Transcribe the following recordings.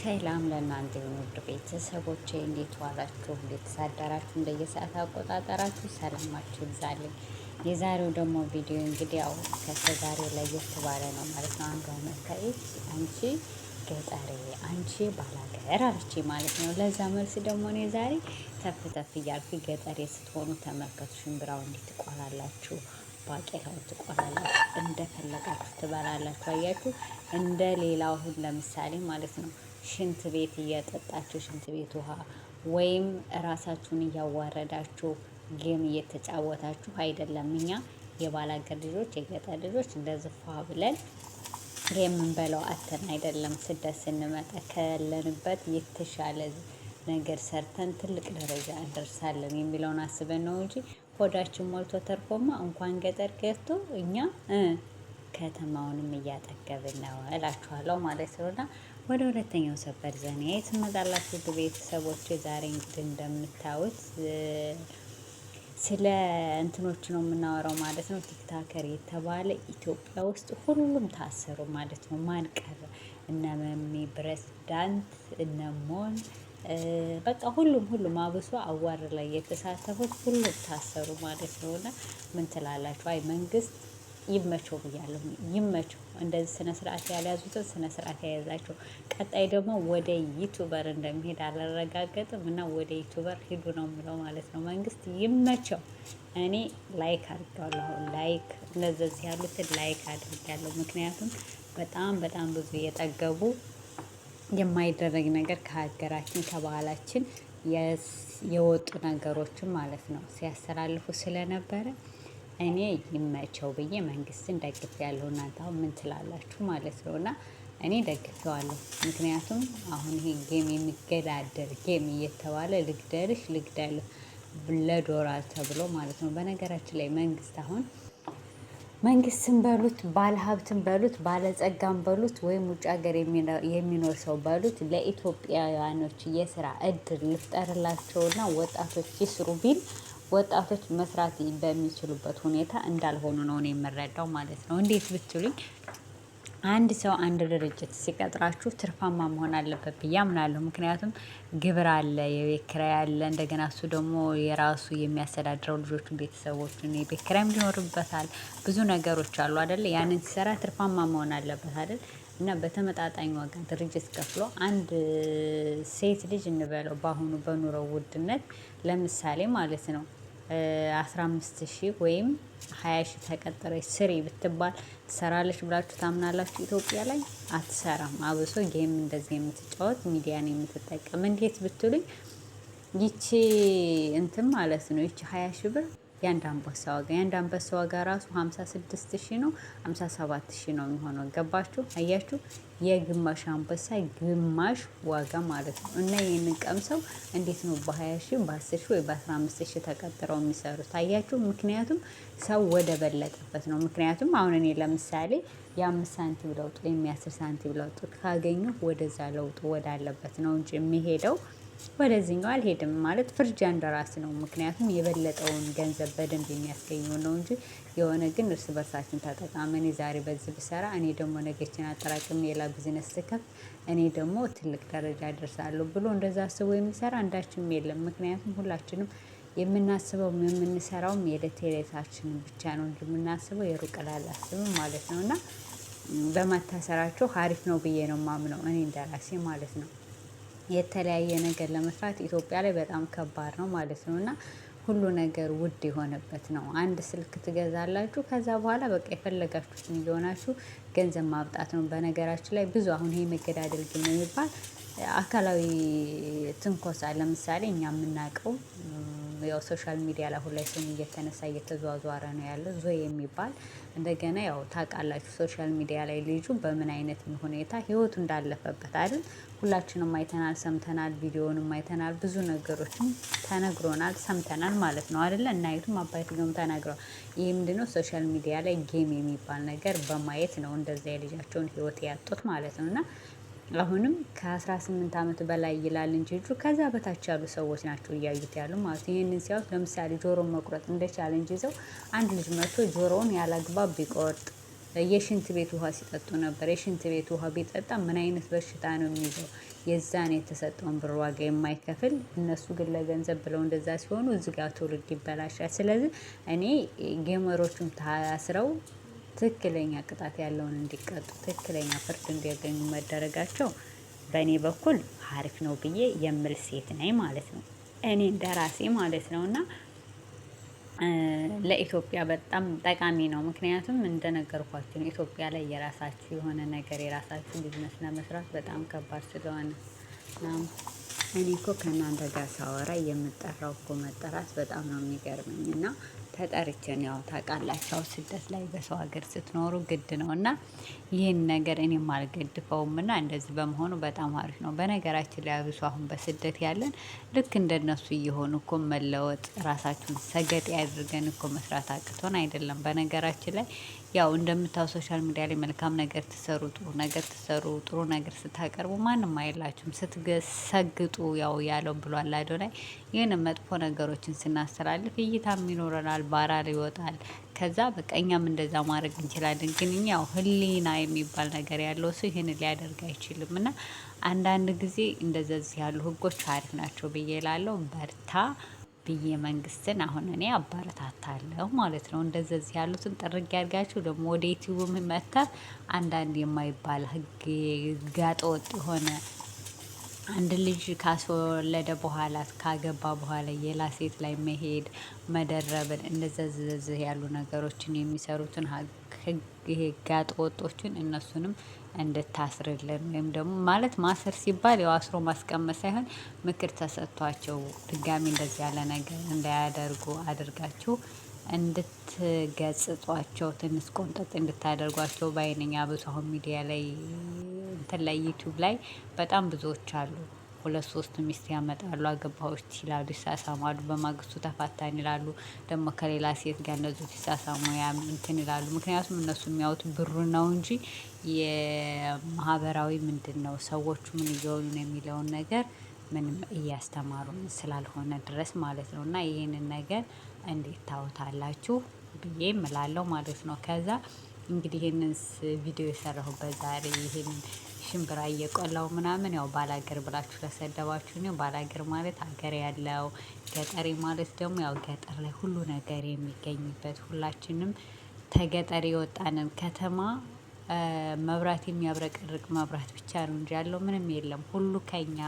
ሰላም ለእናንተ የሆኑ ውድ ቤተሰቦቼ እንዴት ዋላችሁ? እንዴት ሳደራችሁ? እንደየሰዓት አቆጣጠራችሁ ሰላማችሁ ይብዛልኝ። የዛሬው ደግሞ ቪዲዮ እንግዲህ ያው ከዛሬው ለየት ባለ ነው ማለት ነው። አንዷ መታየት አንቺ ገጠሬ አንቺ ባላገር አለች ማለት ነው። ለዛ መልስ ደግሞ እኔ ዛሬ ተፍ ተፍ እያልኩ ገጠሬ ስትሆኑ ተመልከቱ። ሽምብራው እንዴት ትቆላላችሁ፣ ባቄላውን ትቆላላችሁ፣ እንደፈለጋችሁ ትበላላችሁ። አያችሁ እንደ ሌላው አሁን ለምሳሌ ማለት ነው ሽንት ቤት እያጠጣችሁ ሽንት ቤት ውሃ ወይም ራሳችሁን እያዋረዳችሁ ጌም እየተጫወታችሁ አይደለም። እኛ የባላገር ልጆች የገጠር ልጆች እንደዚህ ፏ ብለን የምንበላው አተን አይደለም። ስደት ስንመጣ ካለንበት የተሻለ ነገር ሰርተን ትልቅ ደረጃ እንደርሳለን የሚለውን አስበን ነው እንጂ ሆዳችን ሞልቶ ተርፎማ እንኳን ገጠር ገብቶ እኛ ከተማውንም እያጠገብን ነው እላችኋለሁ ማለት ነውና ወደ ሁለተኛው ሰበር ዜና ትመጣላችሁ ቤተሰቦች። ዛሬ እንግዲህ እንደምታዩት ስለ እንትኖች ነው የምናወራው ማለት ነው። ቲክታከር የተባለ ኢትዮጵያ ውስጥ ሁሉም ታሰሩ ማለት ነው። ማን ቀረ? እነ መሚ ፕሬዝዳንት፣ እነ ሞን በቃ ሁሉም አብሶ አዋር ላይ የተሳተፉት ሁሉም ታሰሩ ማለት ነው። እና ምን ትላላችሁ? አይ መንግስት ይመቸው ብያለሁ። ይመቸው እንደዚህ ስነ ስርዓት ያልያዙትን ስነ ስርዓት የያዛቸው። ቀጣይ ደግሞ ወደ ዩቱበር እንደሚሄድ አላረጋገጥም እና ወደ ዩቱበር ሂዱ ነው የምለው ማለት ነው። መንግስት ይመቸው። እኔ ላይክ አድርጋለሁ። ላይክ እነዚህ ያሉትን ላይክ አድርጋለሁ። ምክንያቱም በጣም ብዙ የጠገቡ የማይደረግ ነገር ከሀገራችን ከባህላችን የወጡ ነገሮችን ማለት ነው ሲያስተላልፉ ስለነበረ እኔ ይመቸው ብዬ መንግስትን ደግፍ ያለው። እናንተ አሁን ምን ትላላችሁ ማለት ነው? እና እኔ ደግፌዋለሁ። ምክንያቱም አሁን ይሄ ጌም የሚገዳደር ጌም እየተባለ ልግደልሽ ልግደልህ ለዶላር ተብሎ ማለት ነው። በነገራችን ላይ መንግስት አሁን መንግስትን በሉት ባለሀብትን በሉት ባለጸጋም በሉት ወይም ውጭ ሀገር የሚኖር ሰው በሉት ለኢትዮጵያውያኖች የስራ እድል ልፍጠርላቸውና ወጣቶች ይስሩ ቢል ወጣቶች መስራት በሚችሉበት ሁኔታ እንዳልሆኑ ነው እኔ የምረዳው ማለት ነው። እንዴት ብትሉኝ አንድ ሰው አንድ ድርጅት ሲቀጥራችሁ ትርፋማ መሆን አለበት ብዬ አምናለሁ። ምክንያቱም ግብር አለ፣ የቤት ኪራይ አለ። እንደገና እሱ ደግሞ የራሱ የሚያስተዳድረው ልጆቹን ቤተሰቦችን የቤት ኪራይም ሊኖርበታል። ብዙ ነገሮች አሉ አይደለ? ያንን ሲሰራ ትርፋማ መሆን አለበት አይደል? እና በተመጣጣኝ ዋጋ ድርጅት ከፍሎ አንድ ሴት ልጅ እንበለው በአሁኑ በኑሮው ውድነት ለምሳሌ ማለት ነው 15,000 ወይም 20,000 ተቀጠረች ስሪ ብትባል ትሰራለች ብላችሁ ታምናላችሁ? ኢትዮጵያ ላይ አትሰራም። አብሶ ጌም እንደዚህ የምትጫወት ሚዲያን የምትጠቀም እንዴት ብትሉኝ ይቺ እንትን ማለት ነው ይቺ 20,000 ብር የአንድ አንበሳ ዋጋ የአንድ አንበሳ ዋጋ ራሱ 56,000 ነው፣ 57,000 ነው የሚሆነው። ገባችሁ? አያችሁ? የግማሽ አንበሳ ግማሽ ዋጋ ማለት ነው። እና ይህንን ቀምሰው እንዴት ነው በ20,000 በ10,000 ወይ በ15,000 ተቀጥረው የሚሰሩት? አያችሁ? ምክንያቱም ሰው ወደ በለጠበት ነው። ምክንያቱም አሁን እኔ ለምሳሌ የ5 ሳንቲም ለውጥ ወይም የ10 ሳንቲም ለውጥ ካገኙ ወደዛ ለውጡ ወዳለበት ነው እንጂ የሚሄደው ወደዚህኛው አልሄድም ማለት ፍርጃ እንደራስ ነው። ምክንያቱም የበለጠውን ገንዘብ በደንብ የሚያስገኘው ነው እንጂ የሆነ ግን እርስ በርሳችን ተጠቃመን ዛሬ በዚህ ብሰራ እኔ ደግሞ ነገችን አጠራቅም ሌላ ቢዝነስ ስከፍት እኔ ደግሞ ትልቅ ደረጃ ደርሳለሁ ብሎ እንደዛ አስቦ የሚሰራ አንዳችም የለም። ምክንያቱም ሁላችንም የምናስበውም የምንሰራውም የዕለት የዕለታችንን ብቻ ነው እንጂ የምናስበው የሩቅ አላስብም ማለት ነው። እና በመታሰራቸው ሀሪፍ ነው ብዬ ነው ማምነው እኔ እንደራሴ ማለት ነው። የተለያየ ነገር ለመስራት ኢትዮጵያ ላይ በጣም ከባድ ነው ማለት ነው። እና ሁሉ ነገር ውድ የሆነበት ነው። አንድ ስልክ ትገዛላችሁ፣ ከዛ በኋላ በቃ የፈለጋችሁትን እየሆናችሁ ገንዘብ ማብጣት ነው። በነገራችን ላይ ብዙ አሁን ይሄ መገዳደል ግን የሚባል አካላዊ ትንኮሳ ለምሳሌ እኛ የምናውቀው ያው ሶሻል ሚዲያ ላይ ሁሉ ላይ ስሙ እየተነሳ እየተዟዟረ ነው ያለው ዞይ የሚባል እንደገና ያው ታውቃላችሁ ሶሻል ሚዲያ ላይ ልጁ በምን አይነት ሁኔታ ህይወቱ እንዳለፈበት አይደል? ሁላችንም አይተናል፣ ሰምተናል፣ ቪዲዮውንም አይተናል፣ ብዙ ነገሮችን ተነግሮናል፣ ሰምተናል ማለት ነው አይደለ? እናይቱም አባይቱም ተናግረዋል። ይህ ምንድነው? ሶሻል ሚዲያ ላይ ጌም የሚባል ነገር በማየት ነው እንደዛ የልጃቸውን ህይወት ያጡት ማለት ነው። እና አሁንም ከ18 ዓመት በላይ ይላል እንጂ ልጁ ከዛ በታች ያሉ ሰዎች ናቸው እያዩት ያሉ ማለት ነው። ይህንን ሲያዩት ለምሳሌ ጆሮን መቁረጥ እንደ ቻሌንጅ ይዘው አንድ ልጅ መጥቶ ጆሮውን ያላግባብ ቢቆርጥ የሽንት ቤት ውሃ ሲጠጡ ነበር። የሽንት ቤት ውሃ ቢጠጣ ምን አይነት በሽታ ነው የሚይዘው? የዛን የተሰጠውን ብር ዋጋ የማይከፍል እነሱ ግን ለገንዘብ ብለው እንደዛ ሲሆኑ እዚህ ጋር ትውልድ ይበላሻል። ስለዚህ እኔ ጌመሮቹም ታስረው ትክክለኛ ቅጣት ያለውን እንዲቀጡ ትክክለኛ ፍርድ እንዲያገኙ መደረጋቸው በእኔ በኩል አሪፍ ነው ብዬ የምል ሴት ነኝ ማለት ነው። እኔ እንደራሴ ማለት ነው። እና ለኢትዮጵያ በጣም ጠቃሚ ነው። ምክንያቱም እንደነገርኳችሁ ነው ኢትዮጵያ ላይ የራሳችሁ የሆነ ነገር የራሳችሁ ቢዝነስ ለመስራት በጣም ከባድ ስለሆነ እኔ እኮ ከእናንተ ጋር ሳወራ የምጠራው እኮ መጠራት በጣም ነው የሚገርመኝ። እና ተጠርቼን ያው ታውቃላችሁ ስደት ላይ በሰው ሀገር ስትኖሩ ግድ ነው። እና ይህን ነገር እኔም አልገድፈውም እና እንደዚህ በመሆኑ በጣም አሪፍ ነው። በነገራችን ላይ አብሶ አሁን በስደት ያለን ልክ እንደነሱ እየሆኑ እኮ መለወጥ ራሳችሁን ሰገጤ አድርገን እኮ መስራት አቅቶን አይደለም። በነገራችን ላይ ያው እንደምታው ሶሻል ሚዲያ ላይ መልካም ነገር ትሰሩ ጥሩ ነገር ስታቀርቡ ማንም አይላችሁም። ስትሰግጡ ያው ያለው ብሏል አዶናይ። ይህን መጥፎ ነገሮችን ስናስተላልፍ እይታም ይኖረናል፣ ባራል ይወጣል። ከዛ በቃ እኛም እንደዛ ማድረግ እንችላለን። ግን ያው ህሊና የሚባል ነገር ያለው ሰው ይህን ሊያደርግ አይችልም። እና አንዳንድ ጊዜ እንደዚህ ያሉ ህጎች አሪፍ ናቸው ብዬ እላለሁ። በርታ ብዬ መንግስትን አሁን እኔ አበረታታለሁ ማለት ነው። እንደዚህ ያሉትን ጥርግ ያድርጋችሁ። ደግሞ ወደ ዩቲዩብ መጥተህ አንዳንድ የማይባል ህግ ጋጠ ወጥ የሆነ አንድ ልጅ ካስወለደ በኋላ ካገባ በኋላ ሌላ ሴት ላይ መሄድ መደረብን እንደዚህ ያሉ ነገሮችን የሚሰሩትን ይሄ ጋጥ ወጦችን እነሱንም እንድታስርልን ወይም ደግሞ ማለት ማሰር ሲባል ያው አስሮ ማስቀመጥ ሳይሆን ምክር ተሰጥቷቸው ድጋሚ እንደዚህ ያለ ነገር እንዳያደርጉ አድርጋችሁ እንድትገጽጧቸው ትንሽ ቆንጠጥ እንድታደርጓቸው በአይነኛ ብዙ አሁን ሚዲያ ላይ እንትን ላይ ዩቲዩብ ላይ በጣም ብዙዎች አሉ። 2-3 ሚስት ያመጣሉ፣ አገባዎች ይላሉ፣ ይሳሳማሉ፣ በማግስቱ ተፋታን ይላሉ። ደግሞ ከሌላ ሴት ጋር እንደዚሁ ሲሳሳሙ እንትን ይላሉ። ምክንያቱም እነሱ የሚያዩት ብሩ ነው እንጂ የማህበራዊ ምንድነው ሰዎቹ ምን እየሆኑ ነው የሚለውን ነገር ምንም እያስተማሩ ስላልሆነ ድረስ ማለት ነው። እና ይሄንን ነገር እንዴት ታውታላችሁ ብዬ እላለሁ ማለት ነው። ከዛ እንግዲህ ይሄንን ቪዲዮ የሰራሁበት ዛሬ ይሄን ሽምብራ እየቆላው ምናምን ያው ባላገር ብላችሁ ለሰደባችሁ ነው። ባላገር ማለት ሀገር ያለው፣ ገጠሬ ማለት ደግሞ ያው ገጠር ላይ ሁሉ ነገር የሚገኝበት ሁላችንም ተገጠር የወጣንን ከተማ መብራት የሚያብረቀርቅ መብራት ብቻ ነው እንጂ ያለው ምንም የለም። ሁሉ ከኛ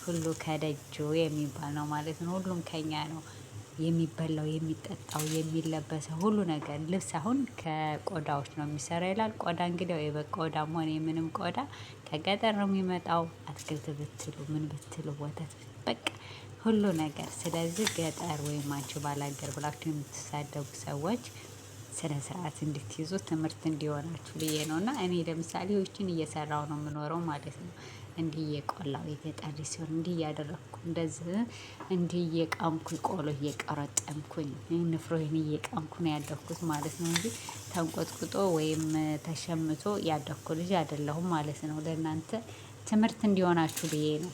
ሁሉ ከደጆ የሚባል ነው ማለት ነው። ሁሉም ከኛ ነው። የሚበላው የሚጠጣው የሚለበሰው ሁሉ ነገር ልብስ አሁን ከቆዳዎች ነው የሚሰራ ይላል። ቆዳ እንግዲህ የበግ ቆዳም ሆነ የምንም ቆዳ ከገጠር ነው የሚመጣው። አትክልት ብትሉ ምን ብትሉ ወተት በቃ ሁሉ ነገር። ስለዚህ ገጠር ወይም አንቺ ባላገር ብላችሁ የምትሳደቡ ሰዎች ስነ ስርዓት እንድትይዙ ትምህርት እንዲሆናችሁ ብዬ ነው። እና እኔ ለምሳሌ ይህችን እየሰራው ነው የምኖረው ማለት ነው። እንዲህ እየቆላው የገጠር ሲሆን እንዲህ እያደረግኩ እንደዚህ እንዲህ እየቃምኩኝ ቆሎ እየቀረጠምኩኝ ንፍሮዬን እየቃምኩ ነው ያደግኩት ማለት ነው። እንጂ ተንቆጥቁጦ ወይም ተሸምቶ ያደግኩ ልጅ አይደለሁም ማለት ነው። ለእናንተ ትምህርት እንዲሆናችሁ ብዬ ነው።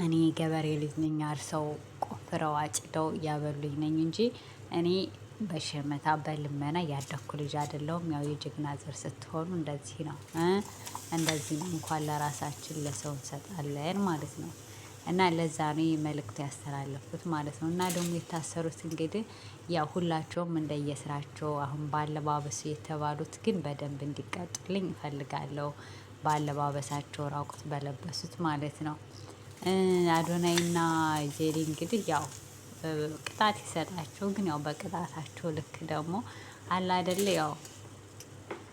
እኔ ገበሬ ልጅ ነኝ። አርሰው ቆፍረው አጭደው ያበሉኝ ነኝ እንጂ እኔ በሸመታ በልመና ያደግኩ ልጅ አይደለሁም። ያው የጀግና ዘር ስትሆኑ እንደዚህ ነው እንደዚህ ነው። እንኳን ለራሳችን ለሰው እንሰጣለን ማለት ነው። እና ለዛ ነው መልእክት ያስተላለፍኩት ማለት ነው። እና ደግሞ የታሰሩት እንግዲህ ያው ሁላቸውም እንደየስራቸው አሁን በአለባበሱ የተባሉት ግን በደንብ እንዲቀጡልኝ እፈልጋለሁ። በአለባበሳቸው ራቁት በለበሱት ማለት ነው። አዶናይና ጄሪ እንግዲህ ያው ቅጣት ይሰጣቸው። ግን ያው በቅጣታቸው ልክ ደግሞ አለ አይደለ ያው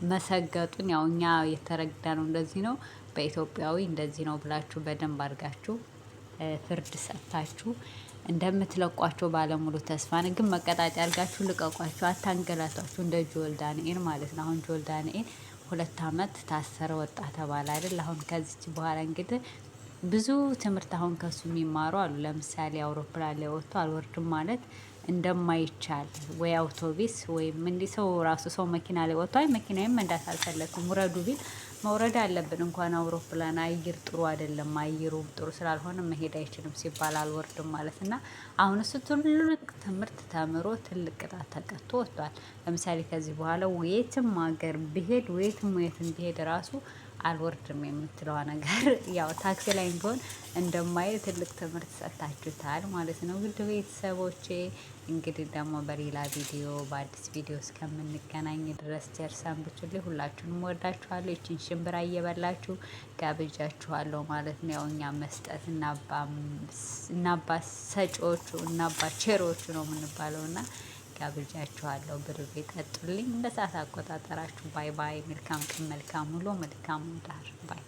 መሰገጡን ያው እኛ የተረዳነው እንደዚህ ነው። በኢትዮጵያዊ እንደዚህ ነው ብላችሁ በደንብ አድርጋችሁ ፍርድ ሰጥታችሁ እንደምትለቋቸው ባለሙሉ ተስፋ ነን። ግን መቀጣጫ አድርጋችሁ ልቀቋቸው፣ አታንገላቷቸው። እንደ ጆል ዳንኤል ማለት ነው። አሁን ጆል ዳንኤል 2 አመት ታሰረ ወጣ ተባለ አይደል? አሁን ከዚች በኋላ እንግዲህ ብዙ ትምህርት አሁን ከሱ የሚማሩ አሉ። ለምሳሌ አውሮፕላን ላይ ወጥቶ አልወርድም ማለት እንደማይቻል ወይ አውቶቢስ ወይም እንዲህ ሰው ራሱ ሰው መኪና ላይ ወጥቶ አይ መኪናዬም መንዳት አልፈለኩም ውረዱ ቢል መውረድ አለብን። እንኳን አውሮፕላን አየር ጥሩ አይደለም፣ አየሩ ጥሩ ስላልሆነ መሄድ አይችልም ሲባል አልወርድም ማለት እና አሁን እሱ ትልቅ ትምህርት ተምሮ ትልቅ ቅጣት ተቀጥቶ ወጥቷል። ለምሳሌ ከዚህ በኋላ የትም ሀገር ብሄድ የትም ቢሄድ ራሱ አልወርድም የምትለዋ ነገር ያው ታክሲ ላይ ቢሆን እንደማየ ትልቅ ትምህርት ሰጥታችሁታል ማለት ነው። ውድ ቤተሰቦቼ እንግዲህ ደግሞ በሌላ ቪዲዮ በአዲስ ቪዲዮ እስከምንገናኝ ድረስ ቸር ሰንብቱልኝ። ሁላችሁንም ወዳችኋለሁ። ይችን ሽምብራ እየበላችሁ ጋብዣችኋለሁ ማለት ነው። ያው እኛ መስጠት እናባ ሰጪዎቹ እናባ ቸሮቹ ነው የምንባለው እና ጋብዣችኋለሁ። ብሉ ጠጡልኝ። እንደ ሰዓት አቆጣጠራችሁ። ባይ ባይ። መልካም ቀን፣ መልካም ውሎ፣ መልካም ዳር ባይ